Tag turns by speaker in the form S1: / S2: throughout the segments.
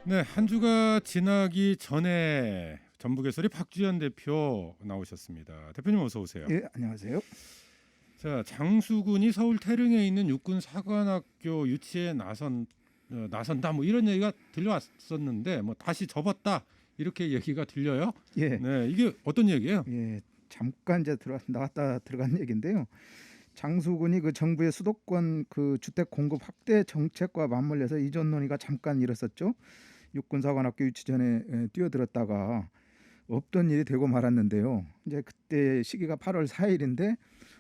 S1: 네, 한 주가 지나기 전에 전북의 소리 박주현 대표 나오셨습니다. 대표님 어서 오세요.
S2: 예, 안녕하세요.
S1: 자, 장수군이 서울 태릉에 있는 육군 사관학교 유치에 나선다 뭐 이런 얘기가 들려왔었는데 뭐 다시 접었다 이렇게 얘기가 들려요.
S2: 예,
S1: 네, 이게 어떤 얘기예요?
S2: 예, 잠깐 이제 나왔다 들어간 얘기인데요. 장수군이 그 정부의 수도권 그 주택 공급 확대 정책과 맞물려서 이전 논의가 잠깐 일었었죠. 육군사관학교 유치 전에 뛰어들었다가 없던 일이 되고 말았는데요. 이제 그때 시기가 8월 4일인데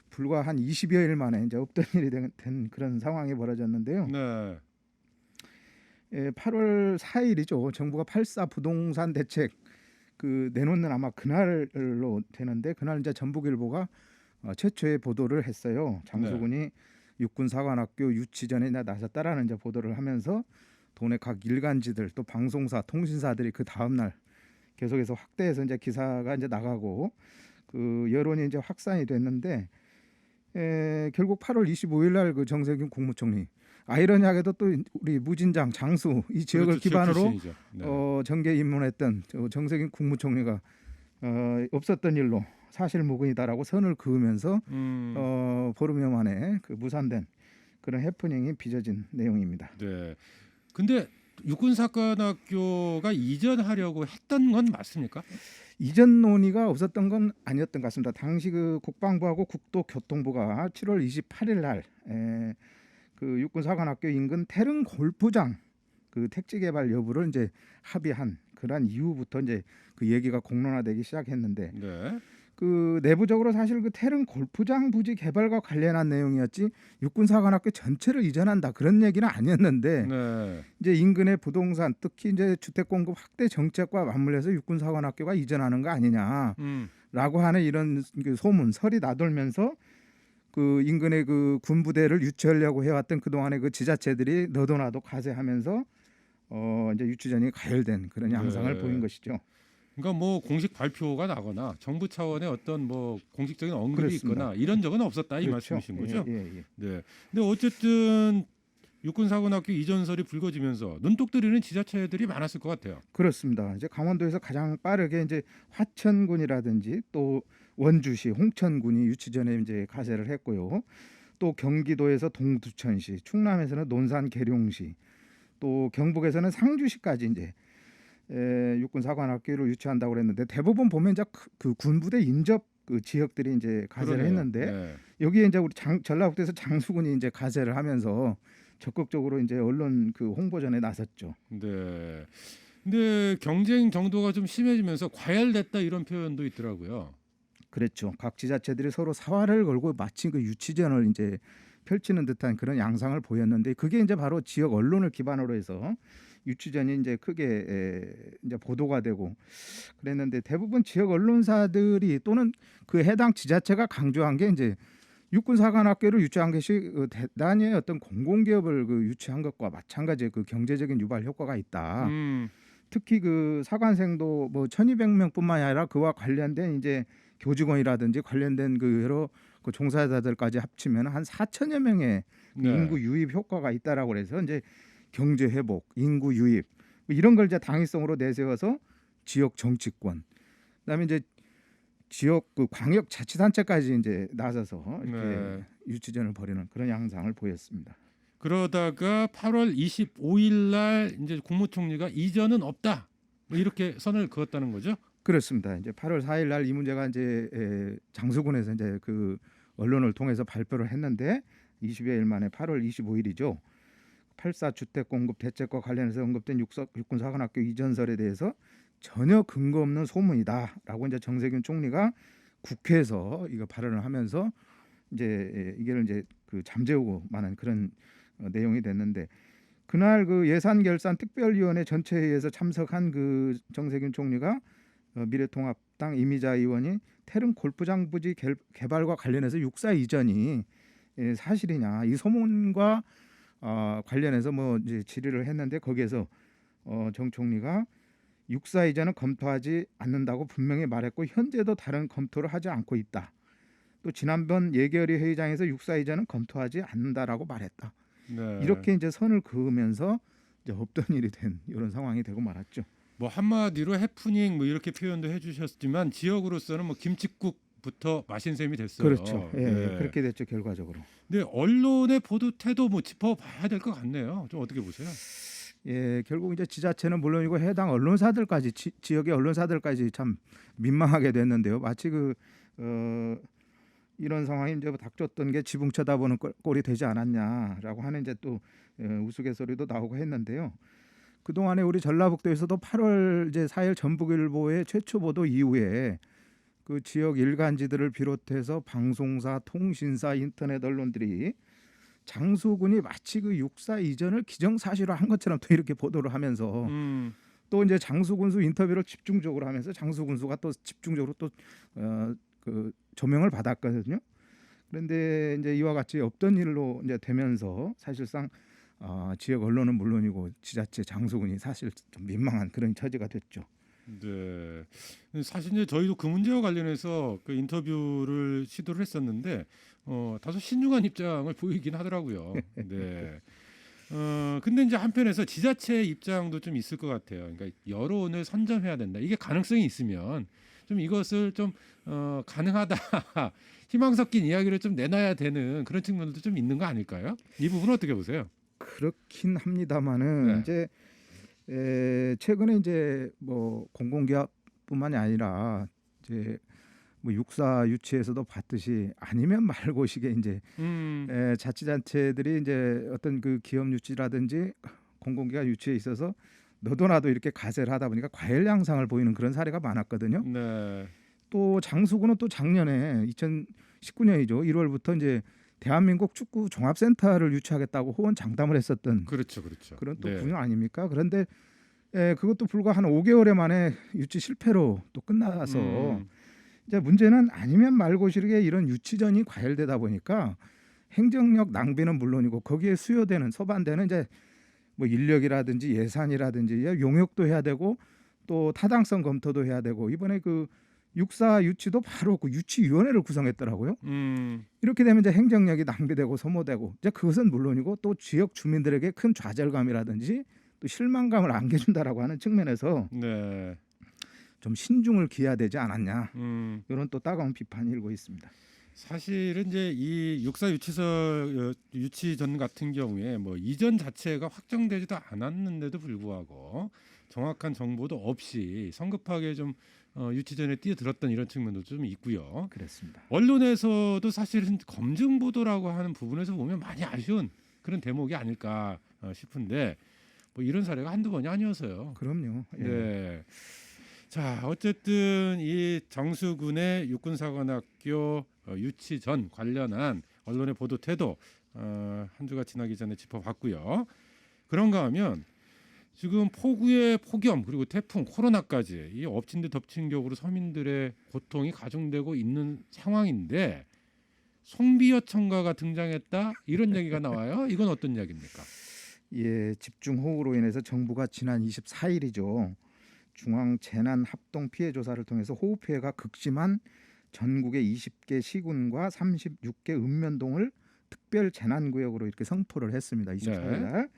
S2: 불과 한 20여일 만에 이제 없던 일이 된 그런 상황이 벌어졌는데요.
S1: 네,
S2: 8월 4일이죠. 정부가 8.4 부동산 대책 그 내놓는 아마 그날로 되는데 그날 이제 전북일보가 최초의 보도를 했어요. 장수군이 육군사관학교 유치 전에 나섰다라는 이제 보도를 하면서 도내 각 일간지들 또 방송사, 통신사들이 그 다음 날 계속해서 확대해서 이제 기사가 이제 나가고 그 여론이 이제 확산이 됐는데 결국 8월 25일 날 그 정세균 국무총리 아이러니하게도 또 우리 무진장 장수 이 지역을
S1: 그렇죠,
S2: 기반으로
S1: 네.
S2: 정계 입문했던 정세균 국무총리가 없었던 일로 사실무근이다라고 선을 그으면서 보름여 만에 그 무산된 그런 해프닝이 빚어진 내용입니다.
S1: 네. 근데 육군사관학교가 이전하려고 했던 건 맞습니까?
S2: 이전 논의가 없었던 건 아니었던 것 같습니다. 당시 그 국방부하고 국토교통부가 7월 28일 날 그 육군사관학교 인근 태릉 골프장 그 택지 개발 여부를 이제 합의한 그런 이후부터 이제 그 얘기가 공론화되기 시작했는데
S1: 네.
S2: 그 내부적으로 사실 그 태릉 골프장 부지 개발과 관련한 내용이었지 육군사관학교 전체를 이전한다 그런 얘기는 아니었는데
S1: 네.
S2: 이제 인근의 부동산 특히 이제 주택 공급 확대 정책과 맞물려서 육군사관학교가 이전하는 거 아니냐라고 하는 이런 그 소문설이 나돌면서 그 인근의 그 군부대를 유치하려고 해왔던 그동안의 그 지자체들이 너도나도 가세하면서 이제 유치전이 가열된 그런 양상을 보인 것이죠.
S1: 그러니까 뭐 공식 발표가 나거나 정부 차원의 어떤 뭐 공식적인 언급이
S2: 그렇습니다.
S1: 있거나 이런 적은 없었다 이
S2: 그렇죠.
S1: 말씀이신 거죠?
S2: 예, 예, 예.
S1: 네. 근데 어쨌든 육군사관학교 이전설이 불거지면서 눈독 들이는 지자체들이 많았을 것 같아요.
S2: 그렇습니다. 이제 강원도에서 가장 빠르게 이제 화천군이라든지 또 원주시, 홍천군이 유치전에 이제 가세를 했고요. 또 경기도에서 동두천시, 충남에서는 논산 계룡시, 또 경북에서는 상주시까지 이제 육군사관학교를 유치한다고 그랬는데 대부분 보면 이제 그 군부대 인접 그 지역들이 이제 가세를
S1: 그러네요.
S2: 했는데
S1: 네.
S2: 여기에 이제 우리 전라북도에서 장수군이 이제 가세를 하면서 적극적으로 이제 언론 그 홍보전에 나섰죠.
S1: 네. 근데 경쟁 정도가 좀 심해지면서 과열됐다 이런 표현도 있더라고요.
S2: 그랬죠. 각 지자체들이 서로 사활을 걸고 마치 그 유치전을 이제 펼치는 듯한 그런 양상을 보였는데 그게 이제 바로 지역 언론을 기반으로 해서 유치전이 이제 크게 이제 보도가 되고 그랬는데 대부분 지역 언론사들이 또는 그 해당 지자체가 강조한 게 이제 육군사관학교를 유치한 것이 대단히 어떤 공공기업을 그 유치한 것과 마찬가지의 그 경제적인 유발 효과가 있다. 특히 그 사관생도 뭐 1,200명뿐만이 아니라 그와 관련된 이제 교직원이라든지 관련된 그 여러 그 종사자들까지 합치면 한 4천여 명의 그
S1: 네.
S2: 인구 유입 효과가 있다라고 그래서 이제 경제 회복, 인구 유입 뭐 이런 걸 이제 당위성으로 내세워서 지역 정치권, 그다음에 이제 지역 그 광역 자치단체까지 이제 나서서 이렇게
S1: 네.
S2: 유치전을 벌이는 그런 양상을 보였습니다.
S1: 그러다가 8월 25일 날 이제 국무총리가 이전은 없다. 뭐 이렇게 선을 그었다는 거죠?
S2: 그렇습니다. 이제 8월 4일 날 이 문제가 이제 장수군에서 이제 그 언론을 통해서 발표를 했는데 20여일 만에 8월 25일이죠. 8.4 주택 공급 대책과 관련해서 언급된 육군사관학교 이전설에 대해서 전혀 근거 없는 소문이다라고 이제 정세균 총리가 국회에서 이거 발언을 하면서 이제 이걸 이제 그 잠재우고 마는 그런 내용이 됐는데 그날 그 예산결산 특별위원회 전체회의에서 참석한 그 정세균 총리가 미래통합당 이미자 의원이 태릉 골프장 부지 개발과 관련해서 육사 이전이 사실이냐 이 소문과 관련해서 뭐 이제 질의를 했는데 거기에서 정 총리가 육사 이전은 검토하지 않는다고 분명히 말했고 현재도 다른 검토를 하지 않고 있다. 또 지난번 예결위 회의장에서 육사 이전은 검토하지 않는다라고 말했다.
S1: 네.
S2: 이렇게 이제 선을 그으면서 이제 없던 일이 된 이런 상황이 되고 말았죠.
S1: 뭐 한마디로 해프닝 뭐 이렇게 표현도 해주셨지만 지역으로서는 뭐 김칫국부터 마신 셈이 됐어요.
S2: 그렇죠. 예,
S1: 네.
S2: 그렇게 됐죠 결과적으로.
S1: 근데 언론의 보도 태도 뭐 짚어봐야 될 것 같네요. 좀 어떻게 보세요?
S2: 예, 결국 이제 지자체는 물론이고 해당 언론사들까지 지역의 언론사들까지 참 민망하게 됐는데요. 마치 이런 상황이 이제 닥쳤던 게 지붕 쳐다보는 꼴이 되지 않았냐라고 하는 이제 또 우스갯소리도 나오고 했는데요. 그 동안에 우리 전라북도에서도 8월 이제 4일 전북일보의 최초 보도 이후에 그 지역 일간지들을 비롯해서 방송사, 통신사, 인터넷 언론들이 장수군이 마치 그 육사 이전을 기정사실화 한 것처럼 또 이렇게 보도를 하면서 또 이제 장수군수 인터뷰를 집중적으로 하면서 장수군수가 또 집중적으로 또 그 조명을 받았거든요. 그런데 이제 이와 같이 없던 일로 이제 되면서 사실상 지역 언론은 물론이고 지자체 장수군이 사실 좀 민망한 그런 처지가 됐죠.
S1: 네. 사실 이제 저희도 그 문제와 관련해서 그 인터뷰를 시도를 했었는데 다소 신중한 입장을 보이긴 하더라고요. 네. 근데 이제 한편에서 지자체 입장도 좀 있을 것 같아요. 그러니까 여론을 선점해야 된다. 이게 가능성이 있으면 좀 이것을 좀 가능하다 희망 섞인 이야기를 좀 내놔야 되는 그런 측면도 좀 있는 거 아닐까요? 이 부분 어떻게 보세요?
S2: 그렇긴 합니다만은
S1: 네.
S2: 이제 최근에 이제 뭐 공공기업뿐만이 아니라 이제 뭐 육사 유치에서도 봤듯이 아니면 말고식의 이제 자치단체들이 이제 어떤 그 기업 유치라든지 공공기관 유치에 있어서 너도 나도 이렇게 가세를 하다 보니까 과열 양상을 보이는 그런 사례가 많았거든요.
S1: 네.
S2: 또 장수구는 또 작년에 2019년이죠. 1월부터 이제 대한민국 축구 종합센터를 유치하겠다고 호언장담을 했었던
S1: 그렇죠, 그렇죠.
S2: 그런 또
S1: 네.
S2: 분야 아닙니까? 그런데 그것도 불과 한 5개월에 만에 유치 실패로 또 끝나서 이제 문제는 아니면 말고식의 이런 유치전이 과열되다 보니까 행정력 낭비는 물론이고 거기에 수요되는 서반되는 이제 뭐 인력이라든지 예산이라든지 용역도 해야 되고 또 타당성 검토도 해야 되고 이번에 그 육사 유치도 바로 그 유치위원회를 구성했더라고요. 이렇게 되면 이제 행정력이 낭비되고 소모되고 이제 그것은 물론이고 또 지역 주민들에게 큰 좌절감이라든지 또 실망감을 안겨준다라고 하는 측면에서
S1: 네.
S2: 좀 신중을 기해야 되지 않았냐 이런 또 따가운 비판이 일고 있습니다.
S1: 사실은 이제 이 육사 유치설 유치전 같은 경우에 뭐 이전 자체가 확정되지도 않았는데도 불구하고 정확한 정보도 없이 성급하게 좀 유치전에 뛰어들었던 이런 측면도 좀 있고요.
S2: 그렇습니다.
S1: 언론에서도 사실은 검증 보도라고 하는 부분에서 보면 많이 아쉬운 그런 대목이 아닐까 싶은데 뭐 이런 사례가 한두 번이 아니어서요.
S2: 그럼요. 예.
S1: 네. 자, 어쨌든 이 장수군의 육군사관학교 유치 전 관련한 언론의 보도 태도 한 주가 지나기 전에 짚어봤고요. 그런가 하면 지금 폭우의 폭염 그리고 태풍 코로나까지 이 엎친 데 덮친 격으로 서민들의 고통이 가중되고 있는 상황인데 송비여 청가가 등장했다 이런 얘기가 나와요. 이건 어떤 이야기입니까?
S2: 예, 집중호우로 인해서 정부가 지난 24일이죠. 중앙 재난 합동 피해 조사를 통해서 호우 피해가 극심한 전국의 20개 시군과 36개 읍면동을 특별 재난 구역으로 이렇게 선포를 했습니다. 24일 날.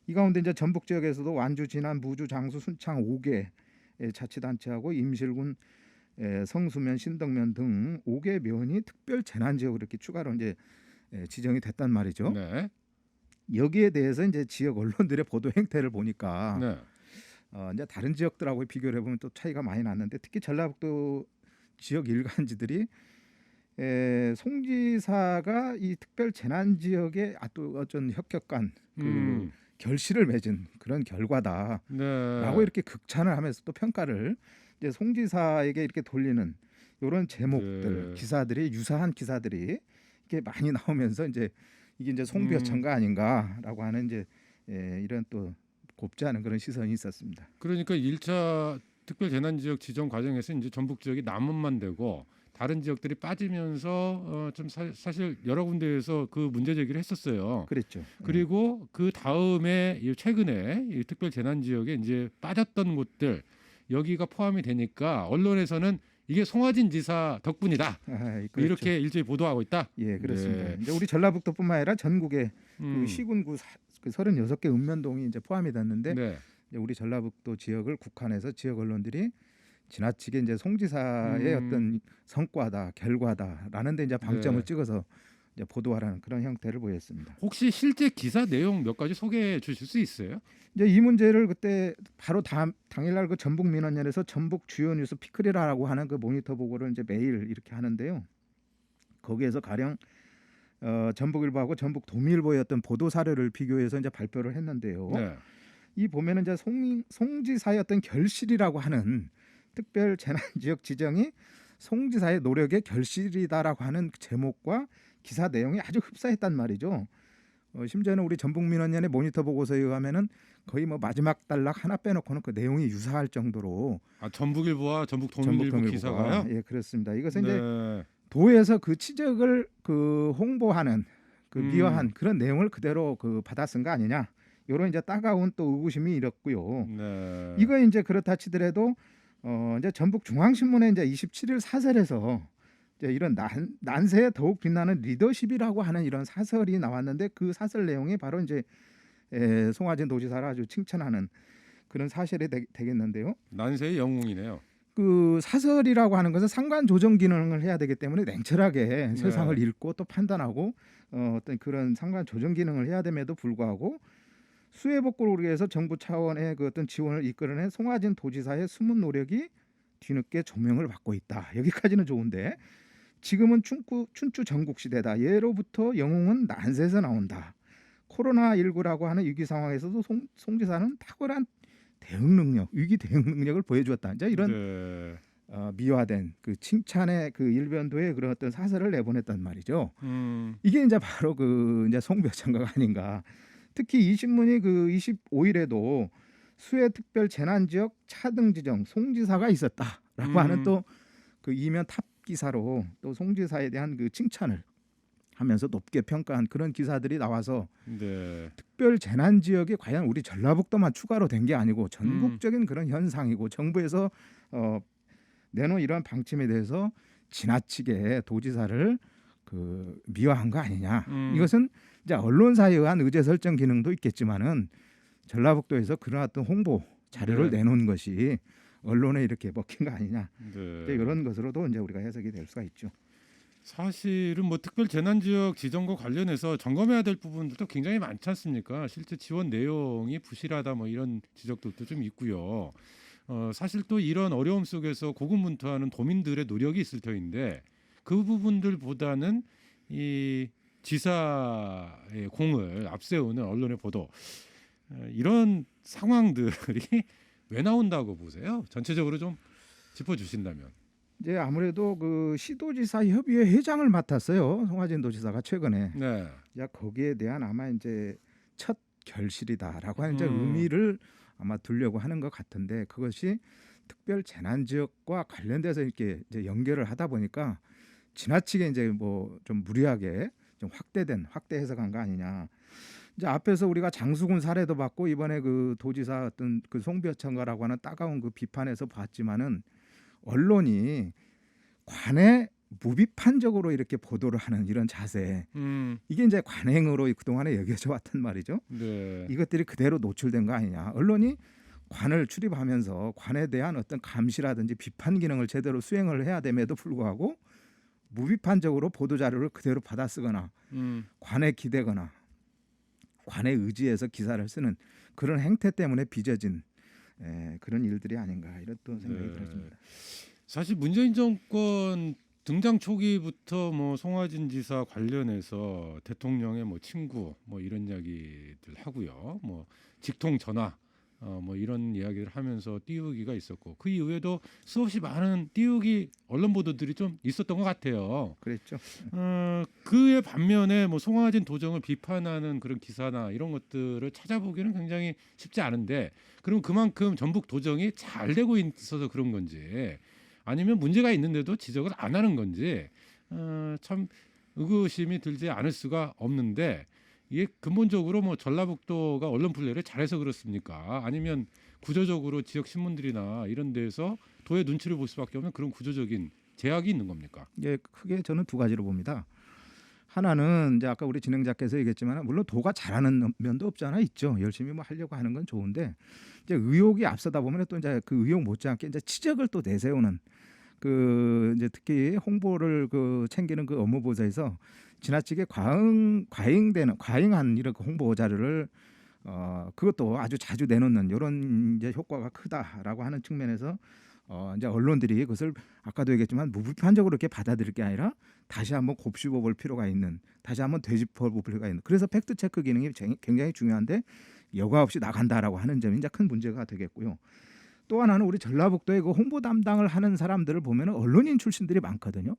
S2: 이 가운데 이제 전북 지역에서도 완주, 진안, 무주, 장수, 순창 5개 자치단체하고 임실군, 성수면, 신덕면 등 5개 면이 특별 재난 지역으로 이렇게 추가로 이제 지정이 됐단 말이죠.
S1: 네.
S2: 여기에 대해서 이제 지역 언론들의 보도 행태를 보니까
S1: 네.
S2: 이제 다른 지역들하고 비교를 해보면 또 차이가 많이 났는데 특히 전라북도 지역 일간지들이 송지사가 이 특별 재난 지역에 또 어떤 혁혁한 그 결실을 맺은 그런 결과다라고
S1: 네.
S2: 이렇게 극찬을 하면서 또 평가를 이제 송지사에게 이렇게 돌리는 이런 제목들
S1: 네.
S2: 기사들이 유사한 기사들이 이렇게 많이 나오면서 이제 이게 이제 송비어천가 아닌가라고 하는 이제 이런 또 곱지 않은 그런 시선이 있었습니다.
S1: 그러니까 1차 특별 재난 지역 지정 과정에서 이제 전북 지역이 남원만 되고 다른 지역들이 빠지면서 좀 사실 여러 군데에서 그 문제 제기를 했었어요.
S2: 그랬죠.
S1: 그리고 그 다음에 최근에 이 특별 재난 지역에 이제 빠졌던 곳들 여기가 포함이 되니까 언론에서는 이게 송화진 지사 덕분이다.
S2: 그렇죠.
S1: 이렇게 일제히 보도하고 있다.
S2: 예, 그렇습니다.
S1: 네.
S2: 이제 우리 전라북도뿐만 아니라 전국의
S1: 음.
S2: 그 시군구 그 36개 읍면동이 이제 포함이 됐는데
S1: 네.
S2: 이제 우리 전라북도 지역을 국한해서 지역 언론들이 지나치게 이제 송 지사의 어떤 성과다, 결과다라는 데 이제 방점을
S1: 네.
S2: 찍어서 이제 보도하라는 그런 형태를 보였습니다.
S1: 혹시 실제 기사 내용 몇 가지 소개해 주실 수 있어요?
S2: 이제 이 문제를 그때 바로 당일날 그 전북민원연에서 전북 주요 뉴스 피클이라고 하는 그 모니터 보고를 이제 매일 이렇게 하는데요. 거기에서 가령 전북일보하고 전북도민일보의 어떤 보도 사료를 비교해서 이제 발표를 했는데요.
S1: 네.
S2: 이 보면은 이제 송 지사의 어떤 결실이라고 하는 특별 재난 지역 지정이 송 지사의 노력의 결실이다라고 하는 제목과 기사 내용이 아주 흡사했단 말이죠. 심지어는 우리 전북민원연의 모니터 보고서에 의하면은 거의 뭐 마지막 단락 하나 빼놓고는 그 내용이 유사할 정도로
S1: 전북일보와 전북도민일보 기사가요?
S2: 예, 그렇습니다. 이것은
S1: 네.
S2: 이제 도에서 그 지적을 그 홍보하는 그 미화한 그런 내용을 그대로 그 받아 쓴 거 아니냐? 이런 이제 따가운 또 의구심이 일었고요.
S1: 네.
S2: 이거 이제 그렇다 치더라도 이제 전북중앙신문에 이제 27일 사설에서 이제 이런 난세에 더욱 빛나는 리더십이라고 하는 이런 사설이 나왔는데 그 사설 내용이 바로 이제 송화진 도지사를 아주 칭찬하는 그런 사실이 되겠는데요.
S1: 난세의 영웅이네요.
S2: 그 사설이라고 하는 것은 상관 조정 기능을 해야 되기 때문에 냉철하게 세상을 읽고 또 판단하고 어떤 그런 상관 조정 기능을 해야 됨에도 불구하고 수해 복구를 위해서 정부 차원의 그 어떤 지원을 이끌어낸 송화진 도지사의 숨은 노력이 뒤늦게 조명을 받고 있다. 여기까지는 좋은데 지금은 춘추 전국 시대다. 예로부터 영웅은 난세에서 나온다. 코로나19라고 하는 위기 상황에서도 송 지사는 탁월한 대응 능력, 위기 대응 능력을 보여주었다. 이제 이런
S1: 네.
S2: 미화된 그 칭찬의 그 일변도의 그런 어떤 사설을 내보냈단 말이죠. 이게 이제 바로 그 이제 송별천가가 아닌가. 특히 이 신문이 그 25일에도 수해 특별 재난 지역 차등 지정 송 지사가 있었다라고 하는 또 그 이면 탑 기사로 또 송 지사에 대한 그 칭찬을 하면서 높게 평가한 그런 기사들이 나와서
S1: 네.
S2: 특별 재난 지역이 과연 우리 전라북도만 추가로 된 게 아니고 전국적인 그런 현상이고 정부에서 내놓은 이러한 방침에 대해서 지나치게 도지사를 그 미화한 거 아니냐. 이것은 이제 언론사에 의한 의제 설정 기능도 있겠지만은 전라북도에서 그런 어떤 홍보 자료를 내놓은 것이 언론에 이렇게 먹힌 거 아니냐.
S1: 네.
S2: 이런 것으로도 이제 우리가 해석이 될 수가 있죠.
S1: 사실은 뭐 특별 재난 지역 지정과 관련해서 점검해야 될 부분들도 굉장히 많지 않습니까? 실제 지원 내용이 부실하다 뭐 이런 지적들도 좀 있고요. 사실 또 이런 어려움 속에서 고군분투하는 도민들의 노력이 있을 터인데 그 부분들보다는 이 지사의 공을 앞세우는 언론의 보도 이런 상황들이 왜 나온다고 보세요? 전체적으로 좀 짚어주신다면.
S2: 이제 아무래도 그 시도지사 협의회 회장을 맡았어요. 송화진 도지사가 최근에.
S1: 네.
S2: 야 거기에 대한 아마 이제 첫 결실이다라고 하는 이제 의미를 아마 두려고 하는 것 같은데 그것이 특별 재난 지역과 관련돼서 이렇게 이제 연결을 하다 보니까 지나치게 이제 뭐 좀 무리하게 좀 확대 해석한 거 아니냐. 이제 앞에서 우리가 장수군 사례도 봤고 이번에 그 도지사 어떤 그 송별천가라고 하는 따가운 그 비판에서 봤지만은 언론이 관에 무비판적으로 이렇게 보도를 하는 이런 자세 이게 이제 관행으로 그동안에 여겨져 왔단 말이죠.
S1: 네.
S2: 이것들이 그대로 노출된 거 아니냐. 언론이 관을 출입하면서 관에 대한 어떤 감시라든지 비판 기능을 제대로 수행을 해야 됨에도 불구하고 무비판적으로 보도 자료를 그대로 받아 쓰거나 관에 기대거나 관에 의지해서 기사를 쓰는 그런 행태 때문에 빚어진 그런 일들이 아닌가 이런 또 생각이 들었습니다.
S1: 사실 문재인 정권 등장 초기부터 뭐 송화진 지사 관련해서 대통령의 뭐 친구 뭐 이런 이야기들 하고요. 뭐 직통 전화 뭐 이런 이야기를 하면서 띄우기가 있었고 그 이후에도 수없이 많은 띄우기 언론 보도들이 좀 있었던 것 같아요.
S2: 그랬죠.
S1: 그의 반면에 뭐 송화진 도정을 비판하는 그런 기사나 이런 것들을 찾아보기는 굉장히 쉽지 않은데 그럼 그만큼 전북 도정이 잘 되고 있어서 그런 건지 아니면 문제가 있는데도 지적을 안 하는 건지 참 의구심이 들지 않을 수가 없는데 이게 근본적으로 뭐 전라북도가 언론 플레이를 잘해서 그렇습니까? 아니면 구조적으로 지역 신문들이나 이런 데서 도의 눈치를 볼 수밖에 없는 그런 구조적인 제약이 있는 겁니까?
S2: 예, 크게 저는 두 가지로 봅니다. 하나는 이제 아까 우리 진행자께서 얘기했지만 물론 도가 잘하는 면도 없지 않아 있죠. 열심히 뭐 하려고 하는 건 좋은데 이제 의혹이 앞서다 보면 또 이제 그 의혹 못지않게 이제 치적을 또 내세우는 그 이제 특히 홍보를 그 챙기는 그 업무 보고서에서 지나치게 과잉한 이런 그 홍보 자료를 그것도 아주 자주 내놓는 이런 이제 효과가 크다라고 하는 측면에서 이제 언론들이 그것을 아까도 얘기했지만 무비판적으로 이렇게 받아들일 게 아니라 다시 한번 곱씹어 볼 필요가 있는, 다시 한번 되짚어 볼 필요가 있는. 그래서 팩트 체크 기능이 굉장히 중요한데 여과 없이 나간다라고 하는 점이 이제 큰 문제가 되겠고요. 또 하나는 우리 전라북도의 그 홍보 담당을 하는 사람들을 보면 언론인 출신들이 많거든요.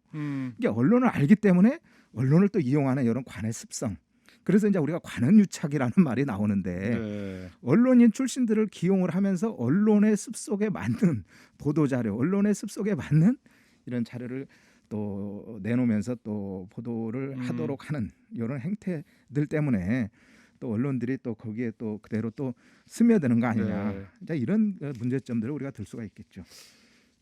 S2: 이게 언론을 알기 때문에 언론을 또 이용하는 이런 관의 습성. 그래서 이제 우리가 관언유착이라는 말이 나오는데
S1: 네.
S2: 언론인 출신들을 기용을 하면서 언론의 습속에 맞는 보도 자료, 언론의 습속에 맞는 이런 자료를 또 내놓으면서 또 보도를 하도록 하는 이런 행태들 때문에 또 언론들이 또 거기에 또 그대로 또 스며드는 거 아니냐.
S1: 네.
S2: 이제 이런 문제점들을 우리가 들 수가 있겠죠.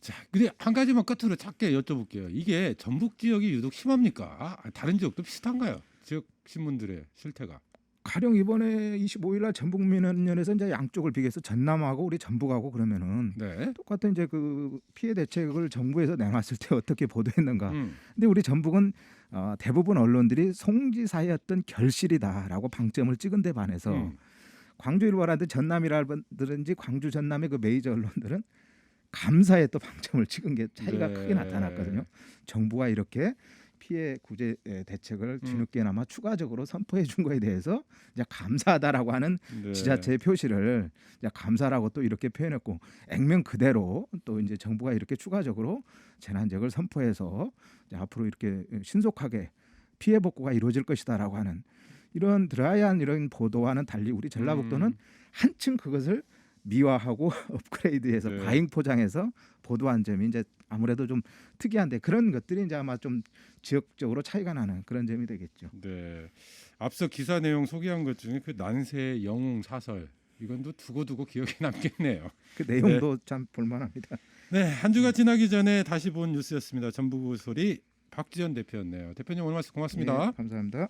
S1: 자, 근데 한 가지만 끝으로 짧게 여쭤볼게요. 이게 전북 지역이 유독 심합니까? 다른 지역도 비슷한가요? 지역 신문들의 실태가.
S2: 가령 이번에 25일 날 전북민원연에서 이제 양쪽을 비교해서 전남하고 우리 전북하고 그러면은
S1: 네.
S2: 똑같은 이제 그 피해 대책을 정부에서 내놨을 때 어떻게 보도했는가.
S1: 음.
S2: 근데 우리 전북은 대부분 언론들이 송지사의 어떤 결실이다라고 방점을 찍은 데 반해서 광주일보라든지 전남이라든지 광주 전남의 그 메이저 언론들은 감사에 또 방점을 찍은 게 차이가
S1: 네.
S2: 크게 나타났거든요. 정부가 이렇게 피해 구제 대책을 뒤늦게나마 추가적으로 선포해 준 거에 대해서 이제 감사하다라고 하는
S1: 네.
S2: 지자체의 표시를 이제 감사라고 또 이렇게 표현했고 액면 그대로 또 이제 정부가 이렇게 추가적으로 재난지역을 선포해서 이제 앞으로 이렇게 신속하게 피해 복구가 이루어질 것이다라고 하는 이런 드라이한 이런 보도와는 달리 우리 전라북도는 한층 그것을 미화하고 업그레이드해서
S1: 네.
S2: 과잉 포장해서 보도한 점이 이제 아무래도 좀 특이한데 그런 것들이 이제 아마 좀 지역적으로 차이가 나는 그런 점이 되겠죠.
S1: 네. 앞서 기사 내용 소개한 것 중에 그 난세 영웅 사설 이건 또 두고두고 기억에 남겠네요.
S2: 그 내용도 참 볼만합니다.
S1: 네, 한 주가 지나기 전에 다시 본 뉴스였습니다. 전북 소리 박지연 대표였네요. 대표님 오늘 말씀 고맙습니다.
S2: 네, 감사합니다.